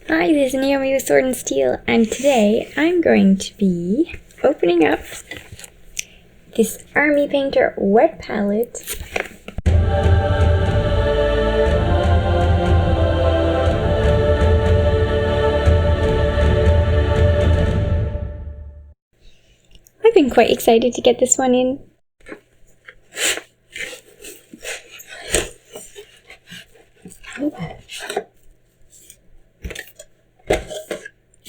Hi, this is Naomi with Sword and Steel, and today I'm going to be opening up this Army Painter wet palette. I've been quite excited to get this one in.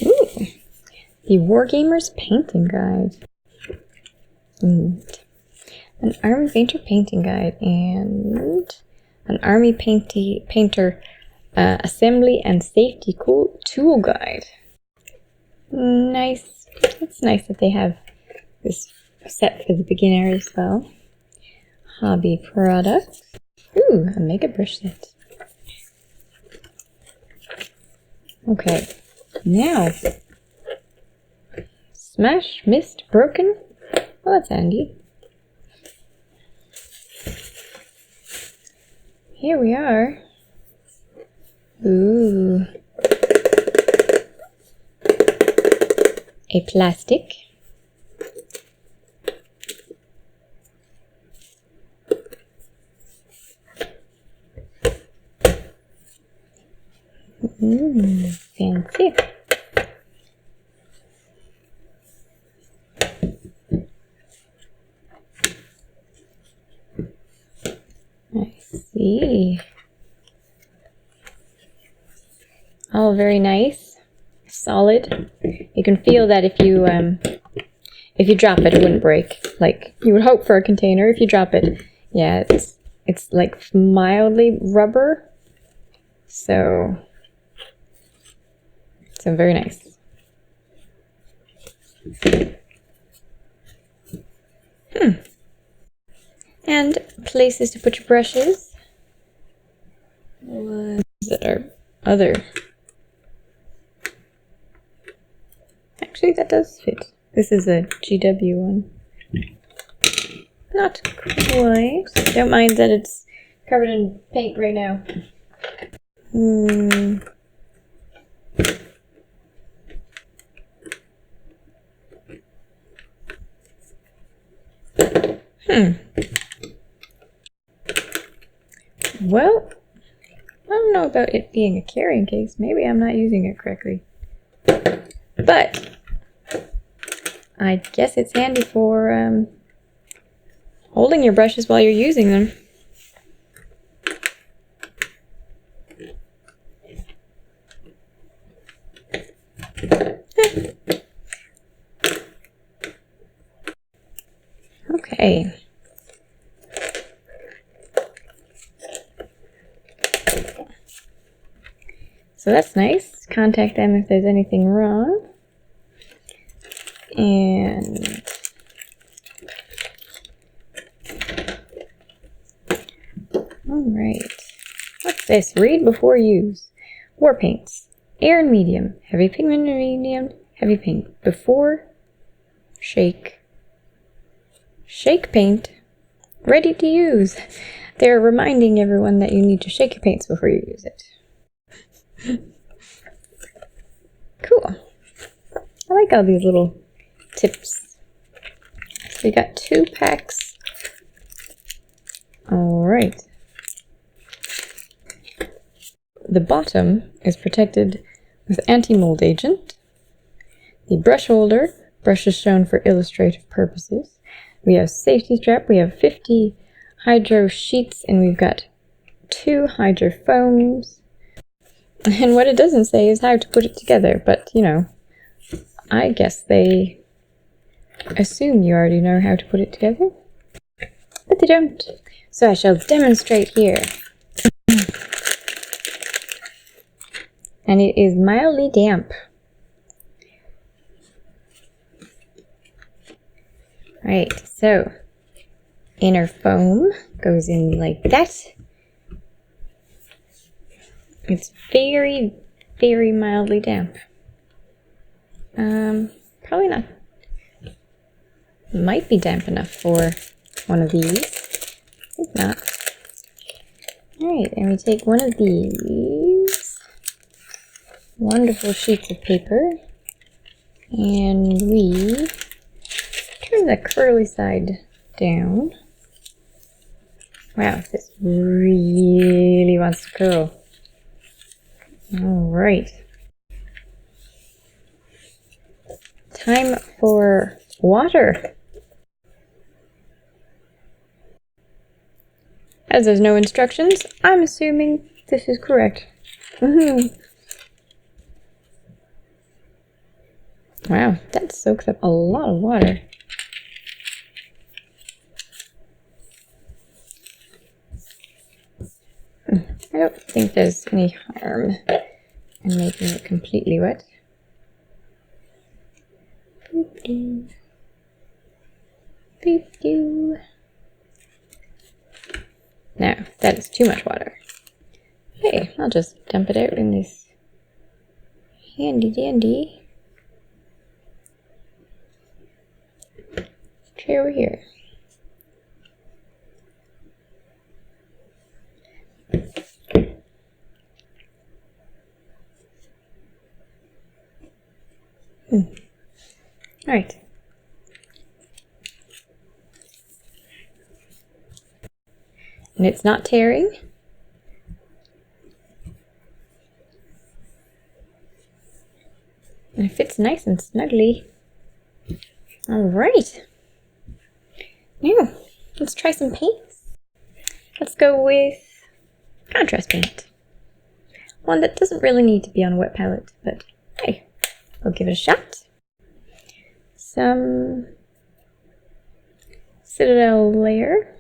Ooh, the Wargamers Painting Guide. An Army Painter Painting Guide and an Army Painter Assembly and Safety Tool Guide. Nice. It's nice that they have this set for the beginner as well. Hobby products. Ooh, a mega brush set. Okay, now smash, missed, broken. Well, that's handy. Here we are. Ooh. A plastic. Fancy. I see. All very nice, solid. You can feel that if you drop it, it wouldn't break. Like you would hope for a container. If you drop it, yeah, it's like mildly rubber. So very nice. And places to put your brushes. Ones that are other. Actually, that does fit. This is a GW one. Not quite. Don't mind that it's covered in paint right now. Well, I don't know about it being a carrying case. Maybe I'm not using it correctly. But I guess it's handy for holding your brushes while you're using them. Okay. So that's nice. Contact them if there's anything wrong. And alright. What's this? Read before use. War paints. Air and medium. Heavy pigment and medium. Heavy paint. Before. Shake. Shake paint. Ready to use. They're reminding everyone that you need to shake your paints before you use it. Cool. I like all these little tips. So we got 2 packs. Alright. The bottom is protected with anti-mold agent. The brush holder, brushes shown for illustrative purposes. We have safety strap, we have 50 hydro sheets, and we've got 2 hydro foams. And what it doesn't say is how to put it together, but you know, I guess they assume you already know how to put it together, but they don't. So I shall demonstrate here. And it is mildly damp. Right, so inner foam goes in like that. It's very, very mildly damp. Probably not. It might be damp enough for one of these. I think not. Alright, and we take one of these. wonderful sheets of paper, and we turn the curly side down. Wow, this really wants to curl. All right. Time for water. As there's no instructions, I'm assuming this is correct. Wow, that soaks up a lot of water. I don't think there's any harm in making it completely wet. Boop-doo. Boop-doo. Now, that is too much water. Okay, I'll just dump it out in this handy dandy tray over here. Alright. And it's not tearing. And it fits nice and snugly. Alright. Now, let's try some paints. Let's go with contrast paint. One that doesn't really need to be on a wet palette, but hey, we'll give it a shot. Some Citadel layer.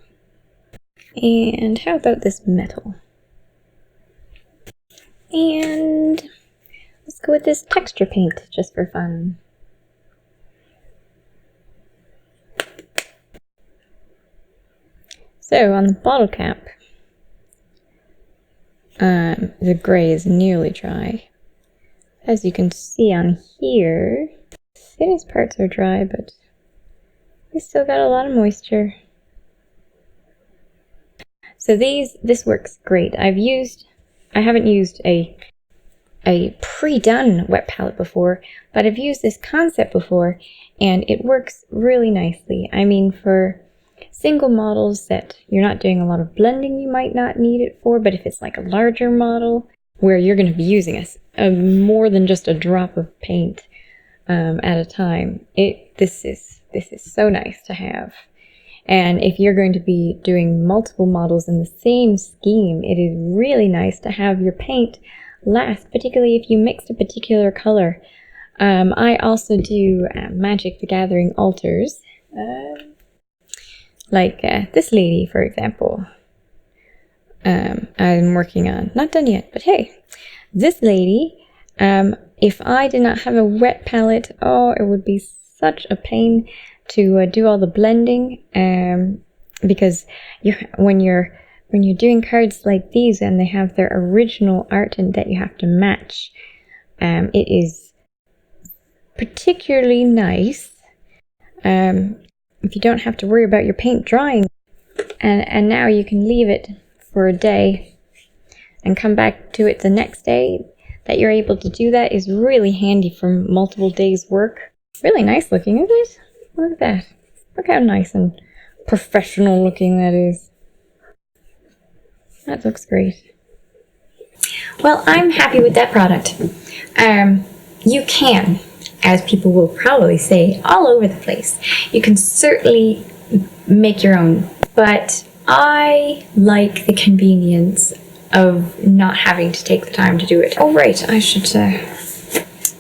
And how about this metal? And let's go with this texture paint, just for fun. So, on the bottle cap, the gray is nearly dry. As you can see on here, the thinnest parts are dry, but we still got a lot of moisture. So this works great. I haven't used a pre-done wet palette before, but I've used this concept before, and it works really nicely. I mean, for single models that you're not doing a lot of blending, you might not need it for, but if it's like a larger model where you're going to be using a more than just a drop of paint at a time, this is so nice to have. And if you're going to be doing multiple models in the same scheme, it is really nice to have your paint last, particularly if you mixed a particular color. I also do Magic the Gathering altars, like this lady, for example. I'm working on, not done yet, but hey, this lady, if I did not have a wet palette, oh, it would be such a pain to do all the blending, because when you're doing cards like these and they have their original art and that you have to match, it is particularly nice if you don't have to worry about your paint drying, and now you can leave it for a day and come back to it the next day. That you're able to do that is really handy for multiple days work. Really nice looking, isn't it? Look at that. Look how nice and professional looking that is. That looks great. Well, I'm happy with that product. You can, as people will probably say all over the place, you can certainly make your own, but I like the convenience of not having to take the time to do it. Oh right,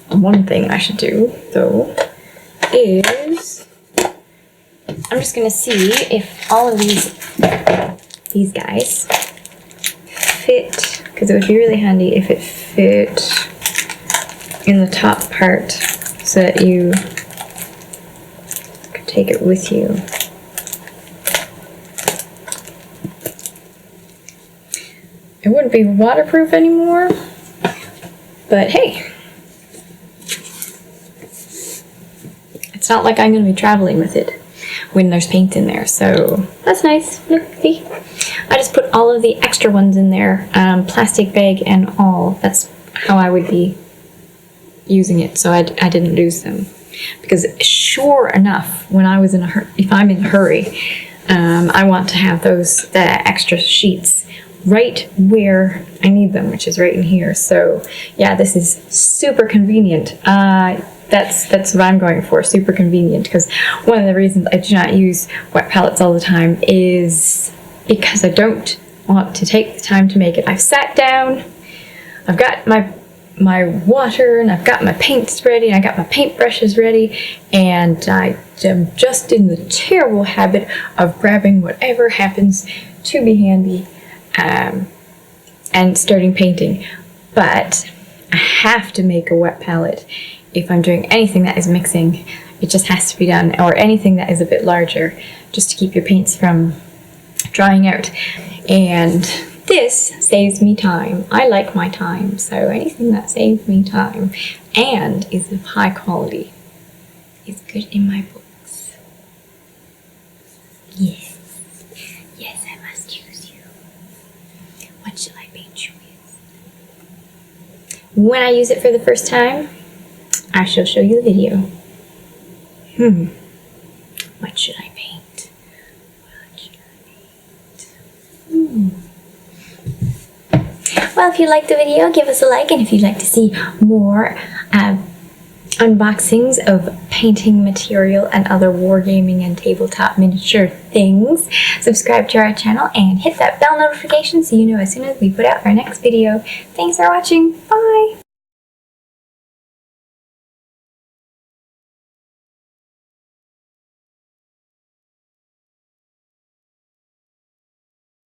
one thing I should do though is I'm just gonna see if all of these guys fit, because it would be really handy if it fit in the top part so that you could take it with you. It wouldn't be waterproof anymore, but hey, it's not like I'm going to be traveling with it when there's paint in there, so that's nice. Look, see? I just put all of the extra ones in there, plastic bag and all. That's how I would be using it, so I didn't lose them. Because sure enough, when I was in a hurry, if I'm in a hurry, I want to have the extra sheets right where I need them, which is right in here. So yeah, this is super convenient. That's what I'm going for, super convenient, because one of the reasons I do not use wet palettes all the time is because I don't want to take the time to make it. I've sat down, I've got my water, and I've got my paints ready, and I got my paintbrushes ready, and I am just in the terrible habit of grabbing whatever happens to be handy and starting painting. But I have to make a wet palette if I'm doing anything that is mixing. It just has to be done, or anything that is a bit larger, just to keep your paints from drying out. And this saves me time. I like my time, so anything that saves me time and is of high quality is good in my books. Yes. Yes, I must use you. What shall I paint you with? When I use it for the first time, I shall show you the video. What should I paint? What should I paint? Well, if you liked the video, give us a like, and if you'd like to see more unboxings of painting material and other wargaming and tabletop miniature things, subscribe to our channel and hit that bell notification so you know as soon as we put out our next video. Thanks for watching. Bye!